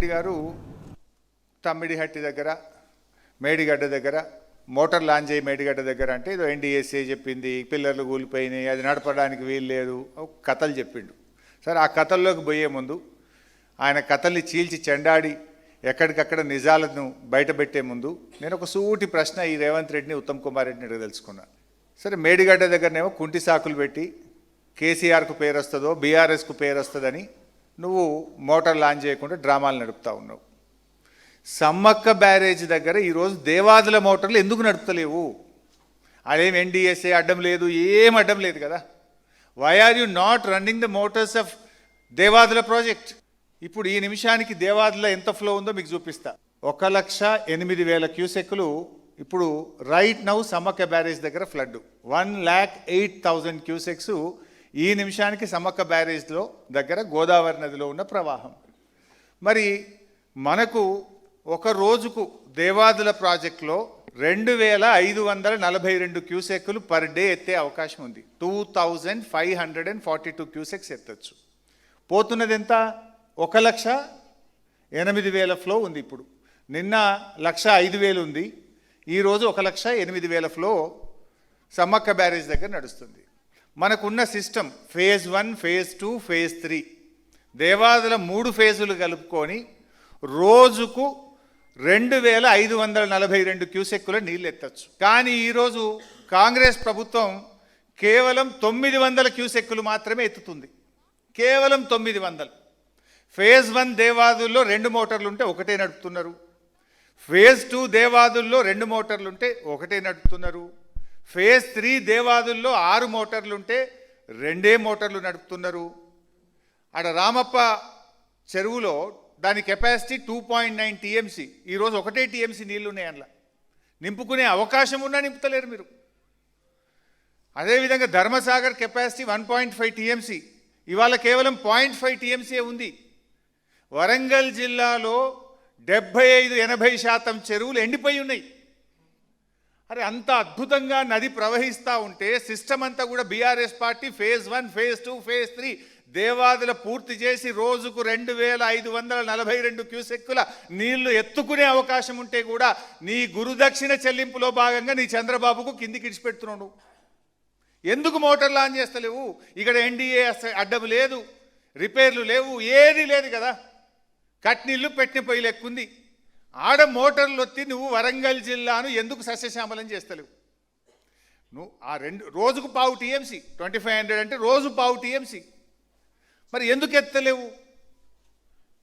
రెడ్డి గారు తమ్మిడిహట్టి దగ్గర మేడిగడ్డ దగ్గర మోటార్ లాంచ్ అయ్యి మేడిగడ్డ దగ్గర అంటే ఏదో ఎన్డీఎస్ఏ చెప్పింది, పిల్లర్లు కూలిపోయినాయి, అది నడపడానికి వీలు లేదు, కథలు చెప్పిండు. సరే, ఆ కథల్లోకి పోయే ముందు ఆయన కథల్ని చీల్చి చెండాడి ఎక్కడికక్కడ నిజాలను బయటపెట్టే ముందు నేను ఒక సూటి ప్రశ్న ఈ రేవంత్ రెడ్డిని, ఉత్తమ్ కుమార్ రెడ్డిని తెలుసుకున్నా. సరే, మేడిగడ్డ దగ్గరనేమో కుంటి సాకులు పెట్టి కేసీఆర్కు పేరు వస్తుందో బీఆర్ఎస్కు పేరు వస్తుందని నువ్వు మోటార్ లాంచ్ చేయకుండా డ్రామాలు నడుపుతా ఉన్నావు. సమ్మక్క బ్యారేజ్ దగ్గర ఈరోజు దేవాదుల మోటార్లు ఎందుకు నడుపుతలేవు? అదేం ఎన్డీఎస్ఏ అడ్డం లేదు, ఏం అడ్డం లేదు కదా. Why are you not running the motors of Devadula project? ఇప్పుడు ఈ నిమిషానికి దేవాదుల ఎంత ఫ్లో ఉందో మీకు చూపిస్తా. 1,08,000 క్యూసెక్కులు ఇప్పుడు రైట్ నౌ సమ్మక్క బ్యారేజ్ దగ్గర ఫ్లడ్. 1,08,000 క్యూసెక్స్ ఈ నిమిషానికి సమ్మక్క బ్యారేజ్లో దగ్గర గోదావరి నదిలో ఉన్న ప్రవాహం. మరి మనకు ఒక రోజుకు దేవాదుల ప్రాజెక్టులో 2,542 క్యూసెక్కులు పర్ డే ఎత్తే అవకాశం ఉంది. 2,542 క్యూసెక్స్ ఎత్తచ్చు. పోతున్నది ఎంత? 1,08,000 ఫ్లో ఉంది. ఇప్పుడు నిన్న 1,05,000 ఉంది, ఈరోజు 1,08,000 ఫ్లో సమ్మక్క బ్యారేజ్ దగ్గర నడుస్తుంది. మనకున్న system phase 1, phase 2, phase 3 Devadula 3 ఫేజులు కలుపుకొని రోజుకు 2,542 క్యూసెక్కుల నీళ్ళు ఎత్తచ్చు. కానీ ఈరోజు కాంగ్రెస్ ప్రభుత్వం కేవలం 900 క్యూసెక్కులు మాత్రమే ఎత్తుతుంది. కేవలం 900. ఫేజ్ 1 దేవాదుల్లో 2 మోటార్లుంటే ఒకటే నడుపుతున్నారు. ఫేజ్ 2 దేవాదుల్లో 2 మోటార్లుంటే ఒకటే నడుపుతున్నారు. ఫేజ్ 3 దేవాదుల్లో 6 మోటార్లుంటే 2 మోటార్లు నడుపుతున్నారు. అక్కడ రామప్ప చెరువులో దాని కెపాసిటీ 2.9 టీఎంసీ. ఈరోజు 1 టీఎంసీ నీళ్లు ఉన్నాయి. అందులో నింపుకునే అవకాశం ఉన్నా నింపుతలేరు మీరు. అదేవిధంగా ధర్మసాగర్ కెపాసిటీ 1.5 టీఎంసీ, ఇవాళ కేవలం 0.5 టీఎంసీ ఉంది. వరంగల్ జిల్లాలో 75-80% చెరువులు ఎండిపోయి ఉన్నాయి. అరే, అంత అద్భుతంగా నది ప్రవహిస్తూ ఉంటే సిస్టమ్ అంతా కూడా BRS party phase 1, phase 2, phase 3 Devadula పూర్తి చేసి రోజుకు 2,542 క్యూసెక్కుల నీళ్లు ఎత్తుకునే అవకాశం ఉంటే కూడా నీ గురుదక్షిణ చెల్లింపులో భాగంగా నీ చంద్రబాబుకు కిందికి ఇడిచిపెడుతున్నావు. ఎందుకు మోటార్ లాంచ్ చేస్తలేవు? ఇక్కడ ఎన్డీఏ అడ్డం లేదు, రిపేర్లు లేవు, ఏది లేదు కదా. కట్నీళ్ళు పెట్టిన పొయ్యిలు ఎక్కుంది. ఆడ మోటార్లు వచ్చి నువ్వు వరంగల్ జిల్లాను ఎందుకు సస్యశ్యామలం చేస్తలేవు? నువ్వు ఆ రోజుకు 0.5 టీఎంసీ, 2,500 అంటే రోజు 0.5 టీఎంసీ. మరి ఎందుకు ఎత్తలేవు?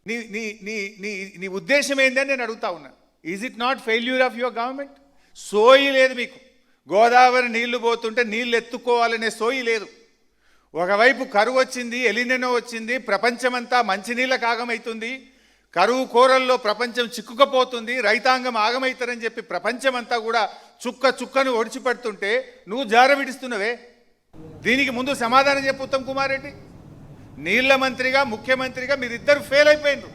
నీ నీ నీ నీ నీ ఉద్దేశం ఏందని నేను అడుగుతా ఉన్నా. Is it not failure of your government? సోయి లేదు మీకు. గోదావరి నీళ్లు పోతుంటే నీళ్ళు ఎత్తుకోవాలనే సోయి లేదు. ఒకవైపు కరువు వచ్చింది, ఎలినెనో వచ్చింది, ప్రపంచమంతా మంచినీళ్ళకు ఆగమవుతుంది, కరువు కోరల్లో ప్రపంచం చిక్కుకపోతుంది, రైతాంగం ఆగమవుతారని చెప్పి ప్రపంచమంతా కూడా చుక్క చుక్కను ఒడిచిపెడుతుంటే నువ్వు జార విడిస్తున్నవే. దీనికి ముందు సమాధానం చెప్పు ఉత్తమ్ కుమార్ రెడ్డి. నీళ్ల మంత్రిగా, ముఖ్యమంత్రిగా మీరిద్దరు ఫెయిల్ అయిపోయినారు.